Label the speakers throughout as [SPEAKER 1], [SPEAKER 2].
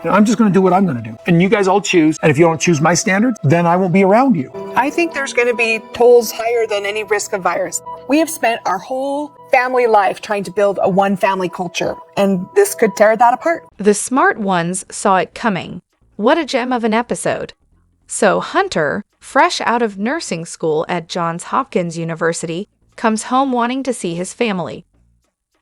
[SPEAKER 1] I'm just going to do what I'm going to do. And you guys all choose. And if you don't choose my standards, then I won't be around you.
[SPEAKER 2] I think there's going to be tolls higher than any risk of virus. We have spent our whole family life trying to build a one family culture, and this could tear that apart.
[SPEAKER 3] The smart ones saw it coming. What a gem of an episode. So Hunter, fresh out of nursing school at Johns Hopkins University, comes home wanting to see his family.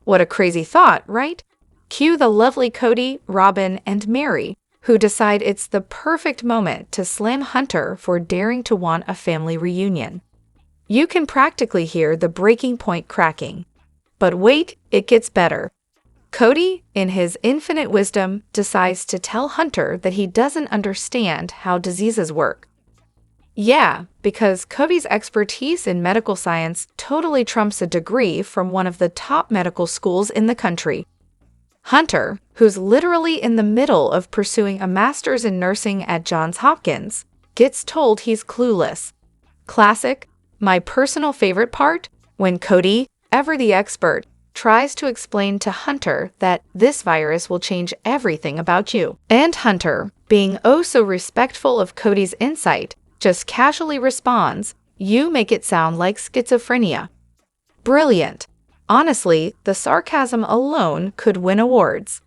[SPEAKER 3] What a crazy thought, right? Cue the lovely Kody, Robyn, and Mary, who decide it's the perfect moment to slam Hunter for daring to want a family reunion. You can practically hear the breaking point cracking. But wait, it gets better. Kody, in his infinite wisdom, decides to tell Hunter that he doesn't understand how diseases work. Yeah, because Kody's expertise in medical science totally trumps a degree from one of the top medical schools in the country. Hunter, who's literally in the middle of pursuing a master's in nursing at Johns Hopkins, gets told he's clueless. Classic, my personal favorite part, when Kody, ever the expert, tries to explain to Hunter that this virus will change everything about you. And Hunter, being oh so respectful of Kody's insight, just casually responds, "You make it sound like schizophrenia." Brilliant. Honestly, the sarcasm alone could win awards.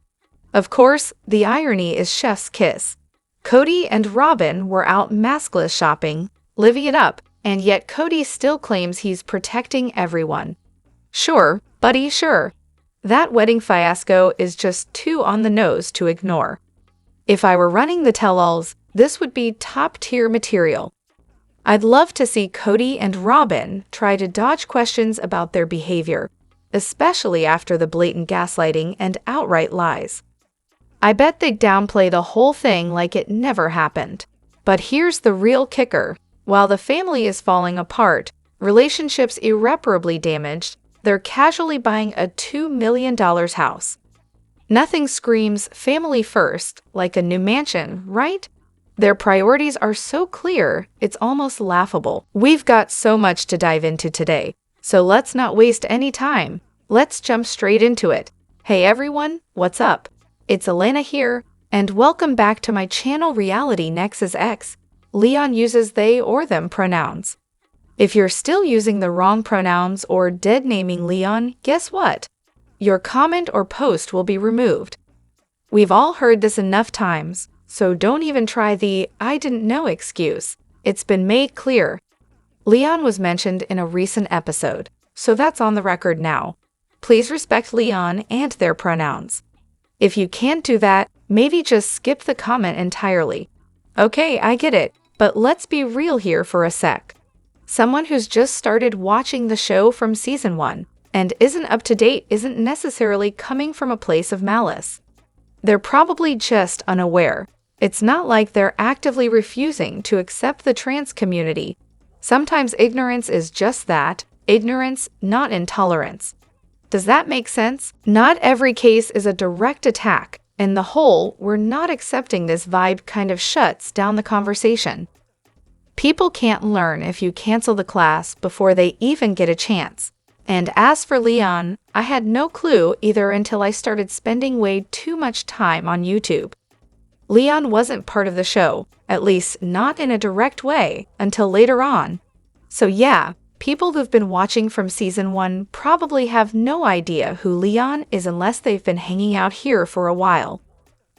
[SPEAKER 3] Of course, the irony is chef's kiss. Kody and Robyn were out maskless shopping, living it up, and yet Kody still claims he's protecting everyone. Sure, buddy, sure. That wedding fiasco is just too on the nose to ignore. If I were running the tell-alls, this would be top-tier material. I'd love to see Kody and Robyn try to dodge questions about their behavior, especially after the blatant gaslighting and outright lies. I bet they'd downplay the whole thing like it never happened. But here's the real kicker. While the family is falling apart, relationships irreparably damaged, they're casually buying a $2 million house. Nothing screams family first like a new mansion, right? Their priorities are so clear, it's almost laughable. We've got so much to dive into today, so let's not waste any time. Let's jump straight into it. Hey everyone, what's up? It's Elena here, and welcome back to my channel Reality Nexus X. Leon uses they or them pronouns. If you're still using the wrong pronouns or dead naming Leon, guess what? Your comment or post will be removed. We've all heard this enough times, so don't even try the "I didn't know" excuse. It's been made clear. Leon was mentioned in a recent episode, so that's on the record now. Please respect Leon and their pronouns. If you can't do that, maybe just skip the comment entirely. Okay, I get it, but let's be real here for a sec. Someone who's just started watching the show from season 1 and isn't up to date isn't necessarily coming from a place of malice. They're probably just unaware. It's not like they're actively refusing to accept the trans community. Sometimes ignorance is just that, ignorance, not intolerance. Does that make sense? Not every case is a direct attack, and the whole "we're not accepting this" vibe kind of shuts down the conversation. People can't learn if you cancel the class before they even get a chance. And as for Leon, I had no clue either until I started spending way too much time on YouTube. Leon wasn't part of the show, at least not in a direct way, until later on. So yeah, people who've been watching from season 1 probably have no idea who Leon is unless they've been hanging out here for a while.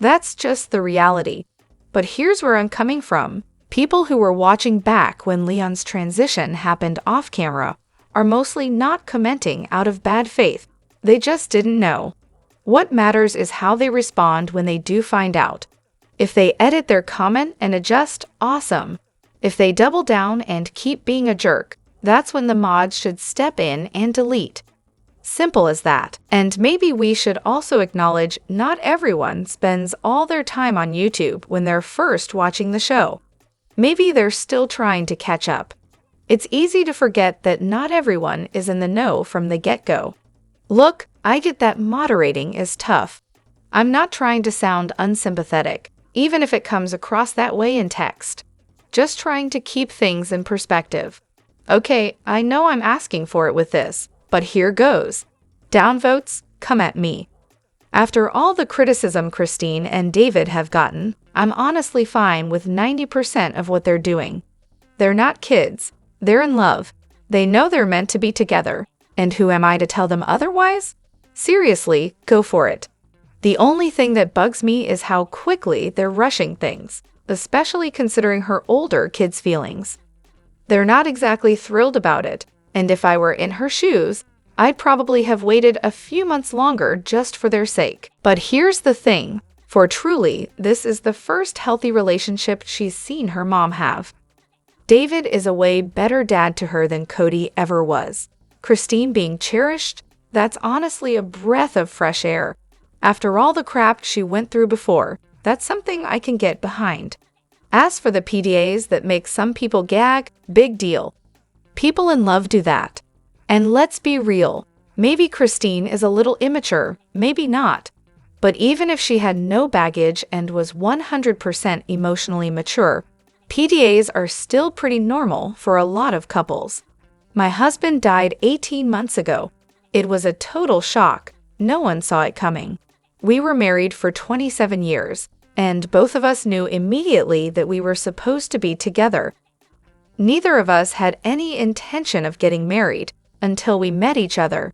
[SPEAKER 3] That's just the reality. But here's where I'm coming from. People who were watching back when Leon's transition happened off camera are mostly not commenting out of bad faith. They just didn't know. What matters is how they respond when they do find out. If they edit their comment and adjust, awesome. If they double down and keep being a jerk, that's when the mods should step in and delete. Simple as that. And maybe we should also acknowledge not everyone spends all their time on YouTube when they're first watching the show. Maybe they're still trying to catch up. It's easy to forget that not everyone is in the know from the get-go. Look, I get that moderating is tough. I'm not trying to sound unsympathetic, even if it comes across that way in text. Just trying to keep things in perspective. Okay, I know I'm asking for it with this, but here goes. Downvotes, come at me. After all the criticism Christine and David have gotten, I'm honestly fine with 90% of what they're doing. They're not kids. They're in love. They know they're meant to be together. And who am I to tell them otherwise? Seriously, go for it. The only thing that bugs me is how quickly they're rushing things, especially considering her older kids' feelings. They're not exactly thrilled about it, and if I were in her shoes, I'd probably have waited a few months longer just for their sake. But here's the thing, for truly, this is the first healthy relationship she's seen her mom have. David is a way better dad to her than Kody ever was. Christine being cherished, that's honestly a breath of fresh air. After all the crap she went through before, that's something I can get behind. As for the PDAs that make some people gag, big deal. People in love do that. And let's be real, maybe Christine is a little immature, maybe not. But even if she had no baggage and was 100% emotionally mature, PDAs are still pretty normal for a lot of couples. My husband died 18 months ago. It was a total shock. No one saw it coming. We were married for 27 years, and both of us knew immediately that we were supposed to be together. Neither of us had any intention of getting married until we met each other.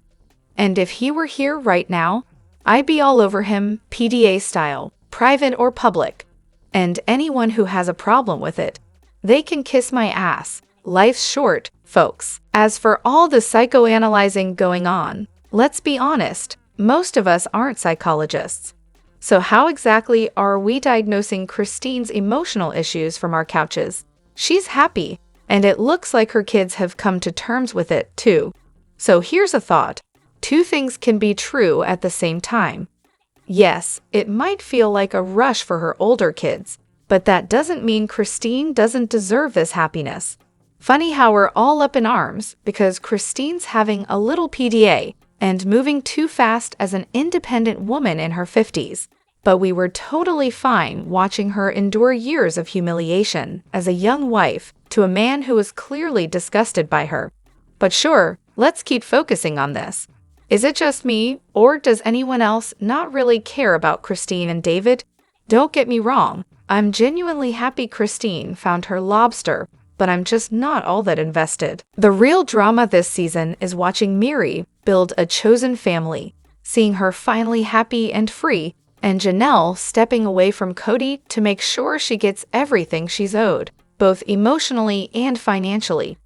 [SPEAKER 3] And if he were here right now, I'd be all over him, PDA style, private or public. And anyone who has a problem with it, they can kiss my ass. Life's short, folks. As for all the psychoanalyzing going on, let's be honest, most of us aren't psychologists. So how exactly are we diagnosing Christine's emotional issues from our couches? She's happy, and it looks like her kids have come to terms with it, too. So here's a thought. Two things can be true at the same time. Yes, it might feel like a rush for her older kids, but that doesn't mean Christine doesn't deserve this happiness. Funny how we're all up in arms because Christine's having a little PDA and moving too fast as an independent woman in her 50s. But we were totally fine watching her endure years of humiliation as a young wife to a man who was clearly disgusted by her. But sure, let's keep focusing on this. Is it just me, or does anyone else not really care about Christine and David? Don't get me wrong, I'm genuinely happy Christine found her lobster, but I'm just not all that invested. The real drama this season is watching Miri build a chosen family, seeing her finally happy and free, and Janelle stepping away from Kody to make sure she gets everything she's owed, both emotionally and financially.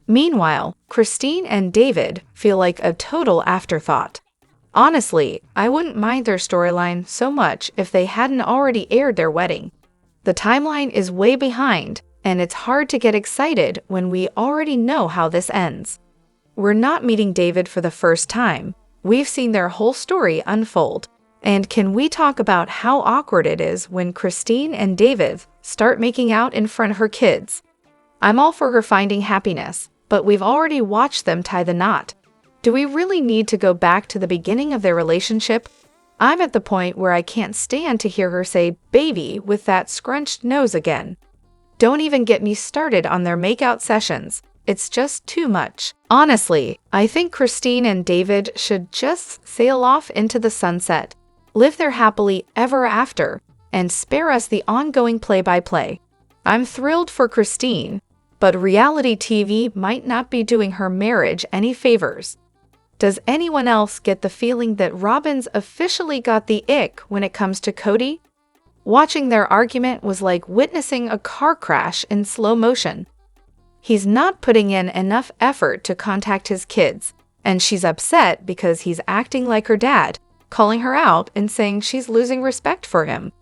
[SPEAKER 3] Meanwhile, Christine and David feel like a total afterthought. Honestly, I wouldn't mind their storyline so much if they hadn't already aired their wedding. The timeline is way behind, and it's hard to get excited when we already know how this ends. We're not meeting David for the first time. We've seen their whole story unfold. And can we talk about how awkward it is when Christine and David start making out in front of her kids? I'm all for her finding happiness, but we've already watched them tie the knot. Do we really need to go back to the beginning of their relationship? I'm at the point where I can't stand to hear her say baby with that scrunched nose again. Don't even get me started on their makeout sessions. It's just too much. Honestly, I think Christine and David should just sail off into the sunset, live their happily ever after, and spare us the ongoing play-by-play. I'm thrilled for Christine, but reality TV might not be doing her marriage any favors. Does anyone else get the feeling that Robyn's officially got the ick when it comes to Kody? Watching their argument was like witnessing a car crash in slow motion. He's not putting in enough effort to contact his kids, and she's upset because he's acting like her dad, calling her out and saying she's losing respect for him.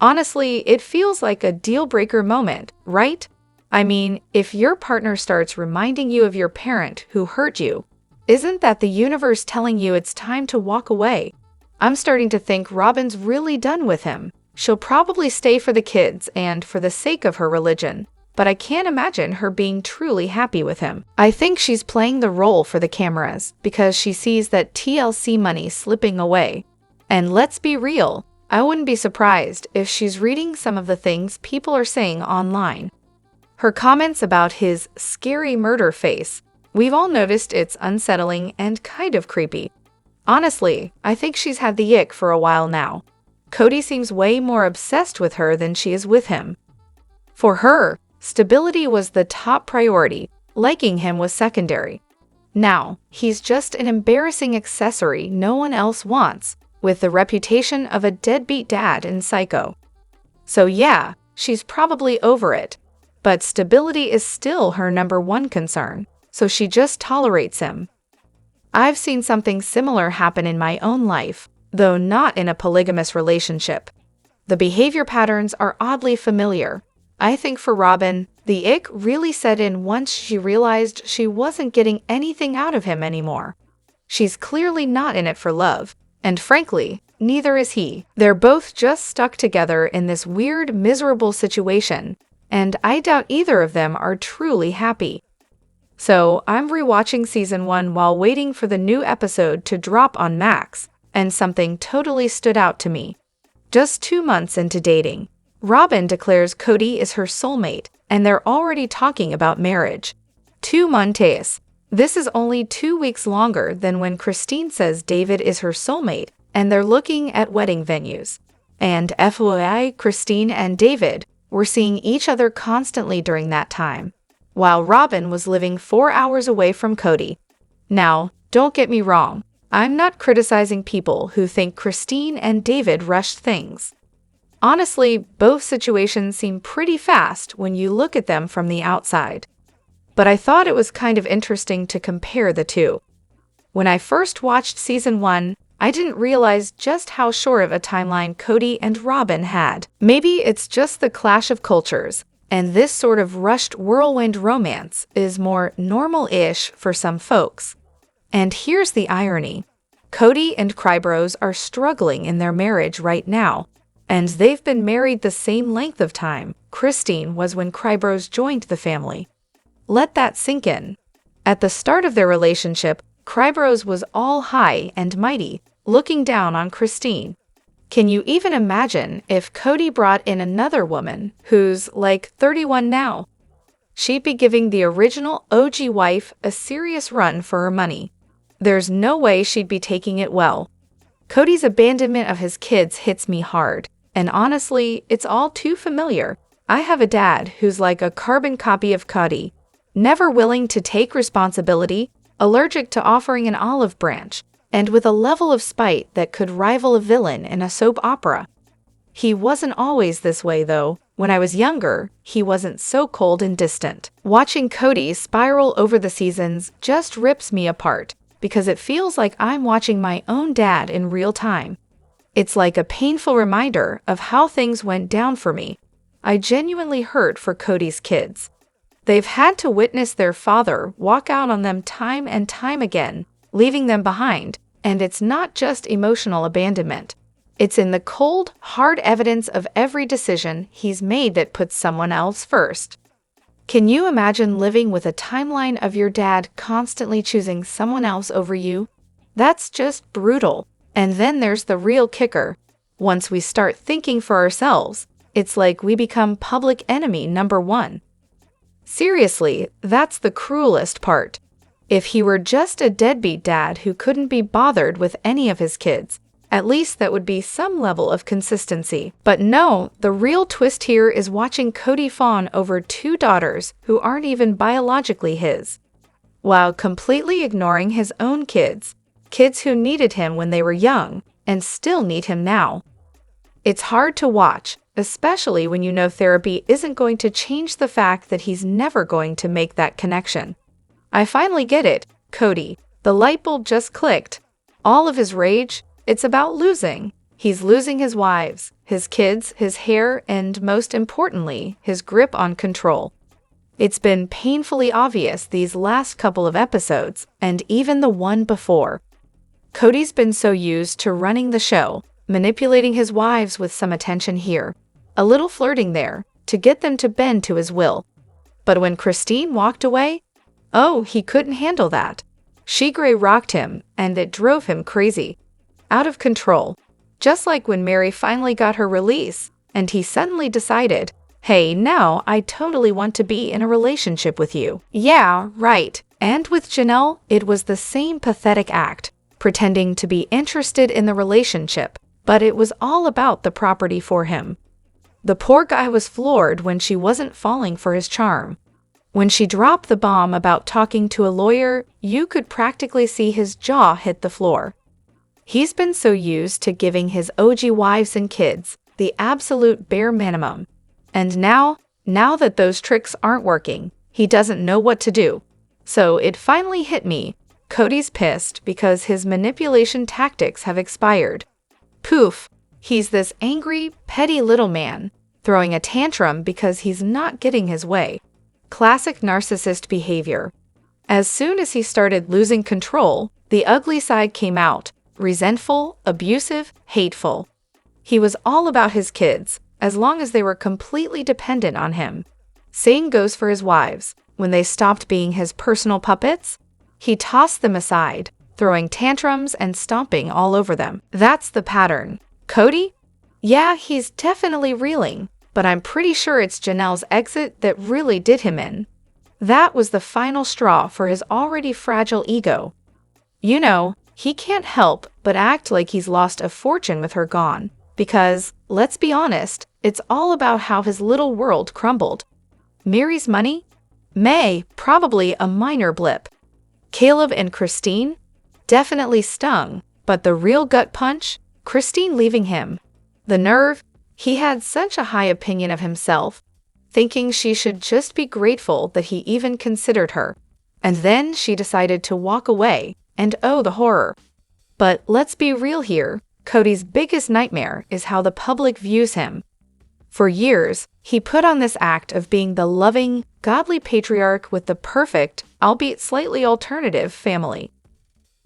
[SPEAKER 3] Honestly, it feels like a deal-breaker moment, right? I mean, if your partner starts reminding you of your parent who hurt you, isn't that the universe telling you it's time to walk away? I'm starting to think Robyn's really done with him. She'll probably stay for the kids and for the sake of her religion, but I can't imagine her being truly happy with him. I think she's playing the role for the cameras because she sees that TLC money slipping away. And let's be real, I wouldn't be surprised if she's reading some of the things people are saying online. Her comments about his scary murder face, we've all noticed it's unsettling and kind of creepy. Honestly, I think she's had the ick for a while now. Kody seems way more obsessed with her than she is with him. For her, stability was the top priority, liking him was secondary. Now, he's just an embarrassing accessory no one else wants, with the reputation of a deadbeat dad and psycho. So yeah, she's probably over it. But stability is still her #1 concern, so she just tolerates him. I've seen something similar happen in my own life, though not in a polygamous relationship. The behavior patterns are oddly familiar. I think for Robyn, the ick really set in once she realized she wasn't getting anything out of him anymore. She's clearly not in it for love, and frankly, neither is he. They're both just stuck together in this weird, miserable situation, and I doubt either of them are truly happy. So, I'm rewatching season 1 while waiting for the new episode to drop on Max, and something totally stood out to me. Just 2 months into dating, Robyn declares Kody is her soulmate, and they're already talking about marriage. 2 months. This is only 2 weeks longer than when Christine says David is her soulmate, and they're looking at wedding venues. And FYI, Christine and David were seeing each other constantly during that time, while Robyn was living 4 hours away from Kody. Now, don't get me wrong, I'm not criticizing people who think Christine and David rushed things. Honestly, both situations seem pretty fast when you look at them from the outside. But I thought it was kind of interesting to compare the two. When I first watched season 1, I didn't realize just how short of a timeline Kody and Robyn had. Maybe it's just the clash of cultures, and this sort of rushed whirlwind romance is more normal-ish for some folks. And here's the irony. Kody and Crybros are struggling in their marriage right now, and they've been married the same length of time Christine was when Crybros joined the family. Let that sink in. At the start of their relationship, Crybros was all high and mighty, looking down on Christine. Can you even imagine if Kody brought in another woman who's like 31 now? She'd be giving the original OG wife a serious run for her money. There's no way she'd be taking it well. Kody's abandonment of his kids hits me hard, and honestly, it's all too familiar. I have a dad who's like a carbon copy of Kody, never willing to take responsibility, allergic to offering an olive branch, and with a level of spite that could rival a villain in a soap opera. He wasn't always this way, though. When I was younger, he wasn't so cold and distant. Watching Kody spiral over the seasons just rips me apart, because it feels like I'm watching my own dad in real time. It's like a painful reminder of how things went down for me. I genuinely hurt for Kody's kids. They've had to witness their father walk out on them time and time again, leaving them behind, and it's not just emotional abandonment. It's in the cold, hard evidence of every decision he's made that puts someone else first. Can you imagine living with a timeline of your dad constantly choosing someone else over you? That's just brutal. And then there's the real kicker. Once we start thinking for ourselves, it's like we become public enemy #1. Seriously, that's the cruelest part. If he were just a deadbeat dad who couldn't be bothered with any of his kids, at least that would be some level of consistency. But no, the real twist here is watching Kody fawn over 2 daughters who aren't even biologically his, while completely ignoring his own kids who needed him when they were young and still need him now. It's hard to watch, especially when you know therapy isn't going to change the fact that he's never going to make that connection. I finally get it, Kody. The light bulb just clicked. All of his rage, it's about losing. He's losing his wives, his kids, his hair, and most importantly, his grip on control. It's been painfully obvious these last couple of episodes, and even the one before. Kody's been so used to running the show, manipulating his wives with some attention here, a little flirting there, to get them to bend to his will. But when Christine walked away, oh, he couldn't handle that. She gray rocked him, and it drove him crazy. Out of control. Just like when Mary finally got her release, and he suddenly decided, hey, now I totally want to be in a relationship with you. Yeah, right. And with Janelle, it was the same pathetic act. pretending to be interested in the relationship, but it was all about the property for him. The poor guy was floored when she wasn't falling for his charm. When she dropped the bomb about talking to a lawyer, you could practically see his jaw hit the floor. He's been so used to giving his OG wives and kids the absolute bare minimum. And now that those tricks aren't working, he doesn't know what to do. So it finally hit me. Kody's pissed because his manipulation tactics have expired. Poof, he's this angry, petty little man, throwing a tantrum because he's not getting his way. Classic narcissist behavior. As soon as he started losing control, the ugly side came out. Resentful, abusive, hateful. He was all about his kids, as long as they were completely dependent on him. Same goes for his wives. When they stopped being his personal puppets, he tossed them aside, throwing tantrums and stomping all over them. That's the pattern. Kody? Yeah, he's definitely reeling, but I'm pretty sure it's Janelle's exit that really did him in. That was the final straw for his already fragile ego. You know, he can't help but act like he's lost a fortune with her gone, because, let's be honest, it's all about how his little world crumbled. Mary's money? May, probably a minor blip. Caleb and Christine? Definitely stung, but the real gut punch? Christine leaving him. The nerve? He had such a high opinion of himself, thinking she should just be grateful that he even considered her. And then she decided to walk away, and oh, the horror. But let's be real here, Kody's biggest nightmare is how the public views him. For years, he put on this act of being the loving, godly patriarch with the perfect, albeit slightly alternative, family.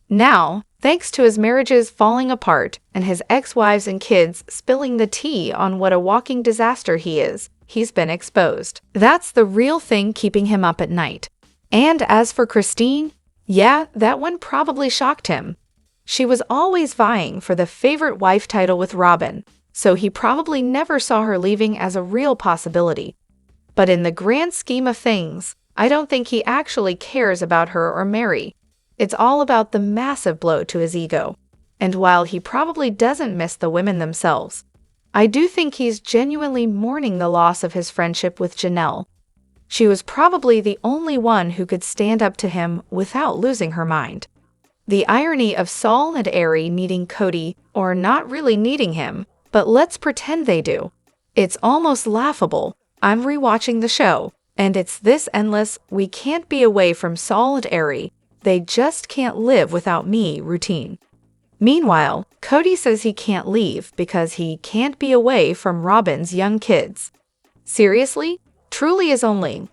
[SPEAKER 3] Now, thanks to his marriages falling apart and his ex-wives and kids spilling the tea on what a walking disaster he is, he's been exposed. That's the real thing keeping him up at night. And as for Christine, yeah, that one probably shocked him. She was always vying for the favorite wife title with Robyn, so he probably never saw her leaving as a real possibility. But in the grand scheme of things, I don't think he actually cares about her or Mary. It's all about the massive blow to his ego. And while he probably doesn't miss the women themselves, I do think he's genuinely mourning the loss of his friendship with Janelle. She was probably the only one who could stand up to him without losing her mind. The irony of Sol&Ari needing Kody, or not really needing him, but let's pretend they do. It's almost laughable. I'm rewatching the show, and it's this endless, we can't be away from Sol&Ari, they just can't live without me routine. Meanwhile, Kody says he can't leave because he can't be away from Robyn's young kids. Seriously? Truly is only,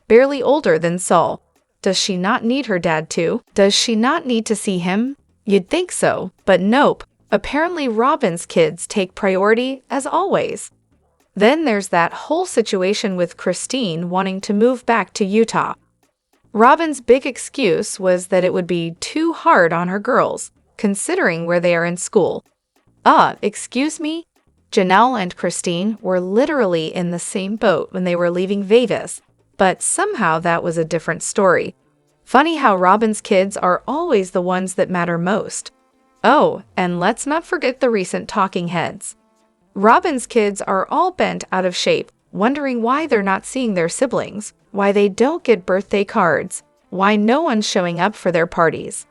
[SPEAKER 3] barely older than Sol. Does she not need her dad too? Does she not need to see him? You'd think so, but nope. Apparently Robyn's kids take priority as always. Then there's that whole situation with Christine wanting to move back to Utah. Robyn's big excuse was that it would be too hard on her girls, considering where they are in school. Excuse me? Janelle and Christine were literally in the same boat when they were leaving Vegas, but somehow that was a different story. Funny how Robyn's kids are always the ones that matter most. Oh, and let's not forget the recent talking heads. Robyn's kids are all bent out of shape, wondering why they're not seeing their siblings, why they don't get birthday cards, why no one's showing up for their parties.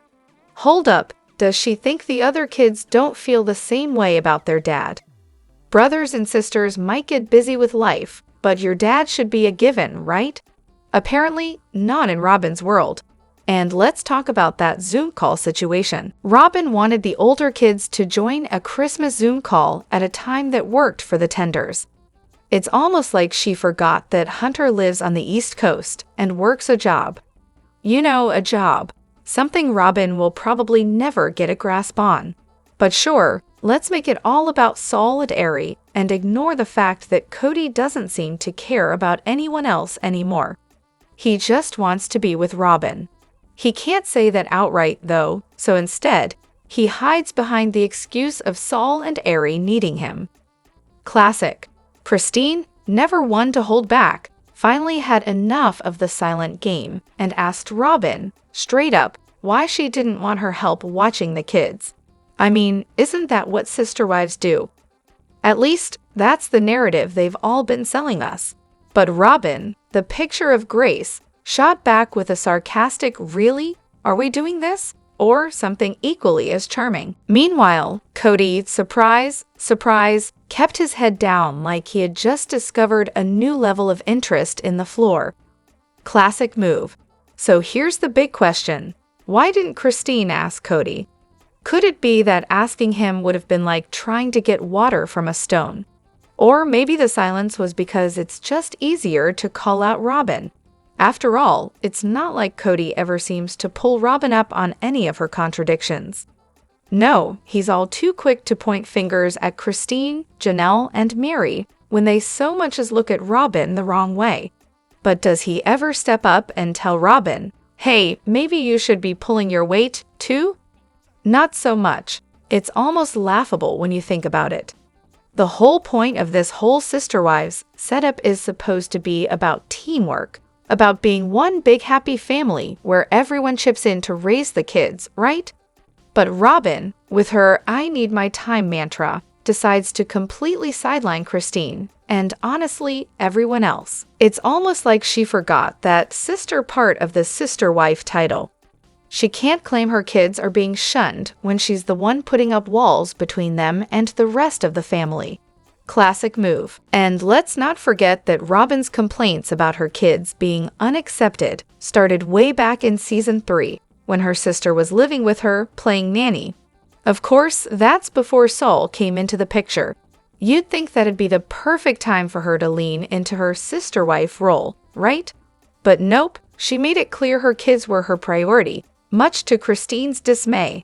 [SPEAKER 3] Hold up, does she think the other kids don't feel the same way about their dad? Brothers and sisters might get busy with life, but your dad should be a given, right? Apparently, not in Robyn's world. And let's talk about that Zoom call situation. Robyn wanted the older kids to join a Christmas Zoom call at a time that worked for the Tenders. It's almost like she forgot that Hunter lives on the East Coast and works a job. You know, a job. Something Robyn will probably never get a grasp on. But sure, let's make it all about Sol&Ari and ignore the fact that Kody doesn't seem to care about anyone else anymore. He just wants to be with Robyn. He can't say that outright, though, so instead, he hides behind the excuse of Sol&Ari needing him. Classic. Christine, never one to hold back, finally had enough of the silent game and asked Robyn, straight up, why she didn't want her help watching the kids. I mean, isn't that what sister wives do? At least, that's the narrative they've all been selling us. But Robyn, the picture of grace, shot back with a sarcastic "Really? Are we doing this?" or something equally as charming. Meanwhile, Kody, surprise, surprise, kept his head down like he had just discovered a new level of interest in the floor. Classic move. So here's the big question. Why didn't Christine ask Kody? Could it be that asking him would have been like trying to get water from a stone? Or maybe the silence was because it's just easier to call out Robyn. After all, it's not like Kody ever seems to pull Robyn up on any of her contradictions. No, he's all too quick to point fingers at Christine, Janelle, and Mary when they so much as look at Robyn the wrong way. But does he ever step up and tell Robyn, "Hey, maybe you should be pulling your weight, too?" Not so much. It's almost laughable when you think about it. The whole point of this whole Sister Wives setup is supposed to be about teamwork, about being one big happy family where everyone chips in to raise the kids, right? But Robyn, with her "I need my time" mantra, decides to completely sideline Christine, and honestly, everyone else. It's almost like she forgot that sister part of the sister wife title. She can't claim her kids are being shunned when she's the one putting up walls between them and the rest of the family. Classic move. And let's not forget that Robyn's complaints about her kids being unaccepted started way back in season 3, when her sister was living with her, playing nanny. Of course, that's before Sol came into the picture. You'd think that'd be the perfect time for her to lean into her sister wife role, right? But nope, she made it clear her kids were her priority, much to Christine's dismay.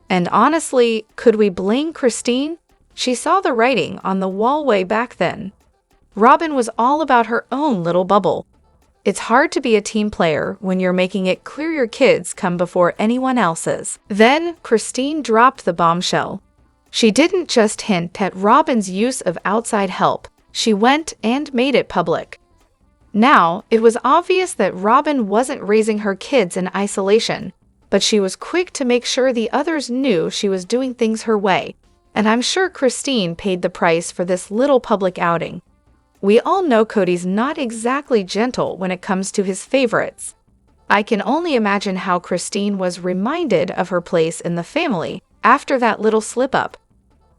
[SPEAKER 3] And honestly, could we blame Christine? She saw the writing on the wall way back then. Robyn was all about her own little bubble. It's hard to be a team player when you're making it clear your kids come before anyone else's. Then Christine dropped the bombshell. She didn't just hint at Robyn's use of outside help, she went and made it public. Now, it was obvious that Robyn wasn't raising her kids in isolation, but she was quick to make sure the others knew she was doing things her way, and I'm sure Christine paid the price for this little public outing. We all know Kody's not exactly gentle when it comes to his favorites. I can only imagine how Christine was reminded of her place in the family after that little slip-up.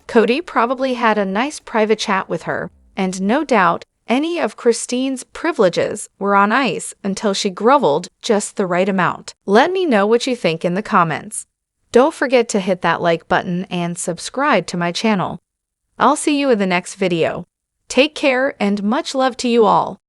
[SPEAKER 3] Kody probably had a nice private chat with her, and no doubt any of Christine's privileges were on ice until she groveled just the right amount. Let me know what you think in the comments. Don't forget to hit that like button and subscribe to my channel. I'll see you in the next video. Take care and much love to you all.